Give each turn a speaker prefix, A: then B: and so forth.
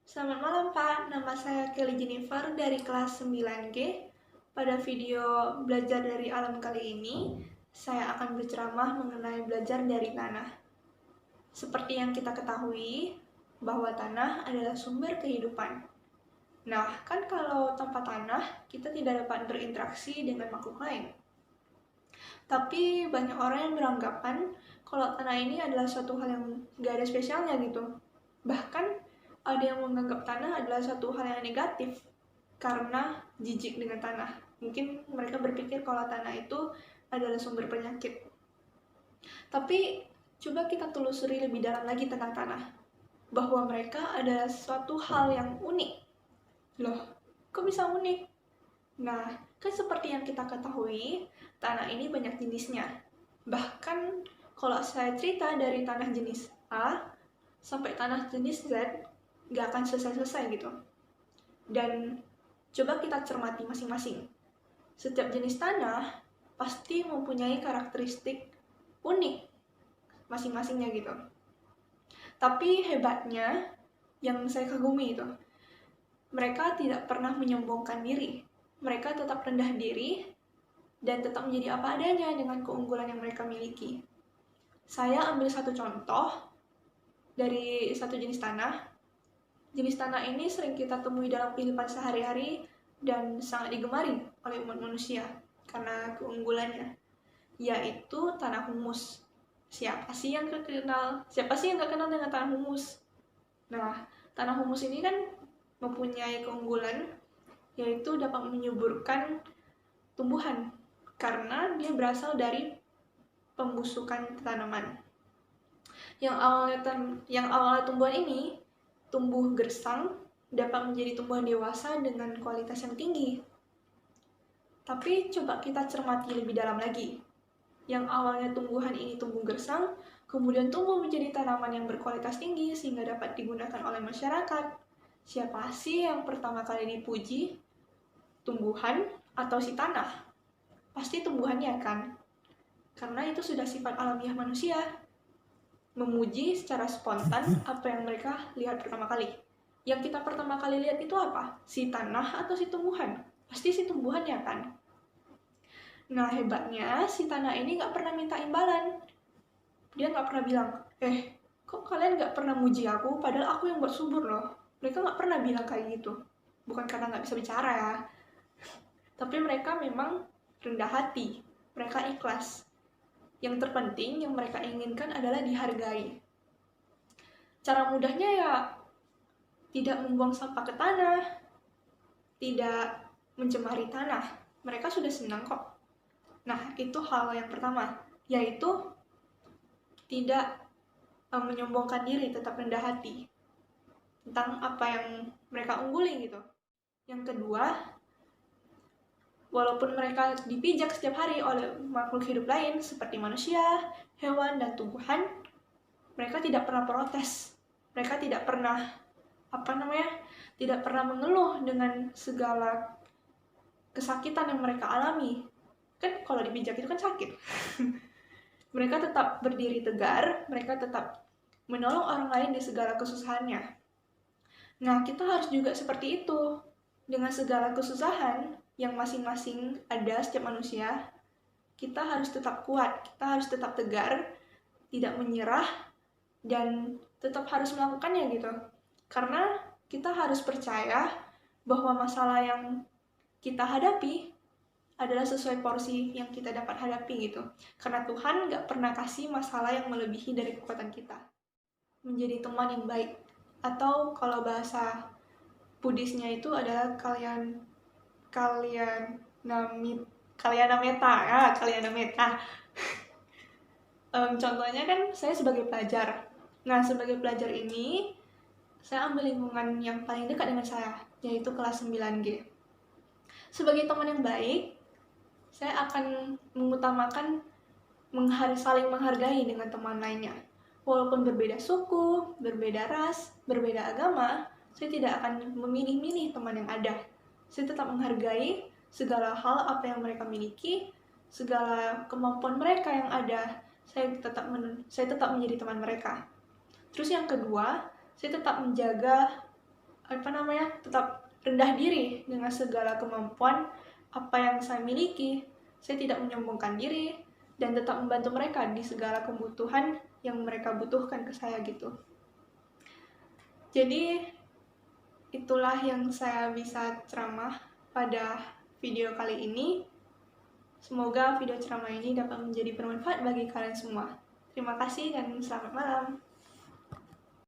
A: Selamat malam Pak, nama saya Kelly Jennifer dari kelas 9G. Pada video belajar dari alam kali ini, saya akan berceramah mengenai belajar dari tanah. Seperti yang kita ketahui, bahwa tanah adalah sumber kehidupan. Nah, kan kalau tanpa tanah, kita tidak dapat berinteraksi dengan makhluk lain. Tapi banyak orang yang beranggapan kalau tanah ini adalah suatu hal yang gak ada spesialnya gitu. Bahkan ada yang menganggap tanah adalah suatu hal yang negatif karena jijik dengan tanah. Mungkin mereka berpikir kalau tanah itu adalah sumber penyakit. Tapi coba kita telusuri lebih dalam lagi tentang tanah, bahwa mereka adalah suatu hal yang unik. Loh, kok bisa unik? Nah, kan seperti yang kita ketahui, tanah ini banyak jenisnya. Bahkan kalau saya cerita dari tanah jenis A sampai tanah jenis Z, nggak akan selesai-selesai gitu. Dan coba kita cermati masing-masing. Setiap jenis tanah pasti mempunyai karakteristik unik masing-masingnya gitu. Tapi hebatnya, yang saya kagumi itu, mereka tidak pernah menyombongkan diri. Mereka tetap rendah diri dan tetap menjadi apa adanya dengan keunggulan yang mereka miliki. Saya ambil satu contoh dari satu jenis tanah. Jenis tanah ini sering kita temui dalam kehidupan sehari-hari dan sangat digemari oleh umat manusia karena keunggulannya, yaitu tanah humus. Siapa sih yang gak kenal dengan tanah humus? Nah, tanah humus ini kan mempunyai keunggulan yaitu dapat menyuburkan tumbuhan karena dia berasal dari pembusukan tanaman. Yang awalnya tumbuhan ini tumbuh gersang dapat menjadi tumbuhan dewasa dengan kualitas yang tinggi. Tapi coba kita cermati lebih dalam lagi. Yang awalnya tumbuhan ini tumbuh gersang, kemudian tumbuh menjadi tanaman yang berkualitas tinggi sehingga dapat digunakan oleh masyarakat. Siapa sih yang pertama kali dipuji? Tumbuhan atau si tanah? Pasti tumbuhannya kan? Karena itu sudah sifat alamiah manusia. Memuji secara spontan apa yang mereka lihat pertama kali. Yang kita pertama kali lihat itu apa? Si tanah atau si tumbuhan? Pasti si tumbuhannya kan? Nah, hebatnya si tanah ini gak pernah minta imbalan. Dia gak pernah bilang, kok kalian gak pernah muji aku padahal aku yang buat subur loh. Mereka gak pernah bilang kayak gitu. Bukan karena gak bisa bicara ya, tapi mereka memang rendah hati. Mereka ikhlas. Yang terpenting yang mereka inginkan adalah dihargai. Cara mudahnya ya tidak membuang sampah ke tanah, tidak mencemari tanah. Mereka sudah senang kok. Nah, itu hal yang pertama, yaitu tidak menyombongkan diri, tetap rendah hati tentang apa yang mereka ungguli gitu. Yang kedua, walaupun mereka dipijak setiap hari oleh makhluk hidup lain seperti manusia, hewan, dan tumbuhan, mereka tidak pernah protes. Mereka tidak pernah tidak pernah mengeluh dengan segala kesakitan yang mereka alami. Kan kalau dipijak itu kan sakit. Mereka tetap berdiri tegar, mereka tetap menolong orang lain di segala kesusahannya. Nah, kita harus juga seperti itu. Dengan segala kesusahan yang masing-masing ada setiap manusia, kita harus tetap kuat, kita harus tetap tegar, tidak menyerah, dan tetap harus melakukannya gitu. Karena kita harus percaya bahwa masalah yang kita hadapi adalah sesuai porsi yang kita dapat hadapi gitu. Karena Tuhan gak pernah kasih masalah yang melebihi dari kekuatan kita. Menjadi teman yang baik. Atau kalau bahasa Buddhisnya itu adalah kalyanameta. Contohnya kan saya sebagai pelajar. Nah, sebagai pelajar ini, saya ambil lingkungan yang paling dekat dengan saya, yaitu kelas 9G. Sebagai teman yang baik, saya akan mengutamakan saling menghargai dengan teman lainnya. Walaupun berbeda suku, berbeda ras, berbeda agama, saya tidak akan memilih-milih teman yang ada. Saya tetap menghargai segala hal apa yang mereka miliki, segala kemampuan mereka yang ada. Saya tetap menjadi teman mereka. Terus yang kedua, saya tetap menjaga tetap rendah diri dengan segala kemampuan apa yang saya miliki. Saya tidak menyombongkan diri dan tetap membantu mereka di segala kebutuhan yang mereka butuhkan ke saya gitu. Jadi itulah yang saya bisa ceramah pada video kali ini. Semoga video ceramah ini dapat menjadi bermanfaat bagi kalian semua. Terima kasih dan selamat malam.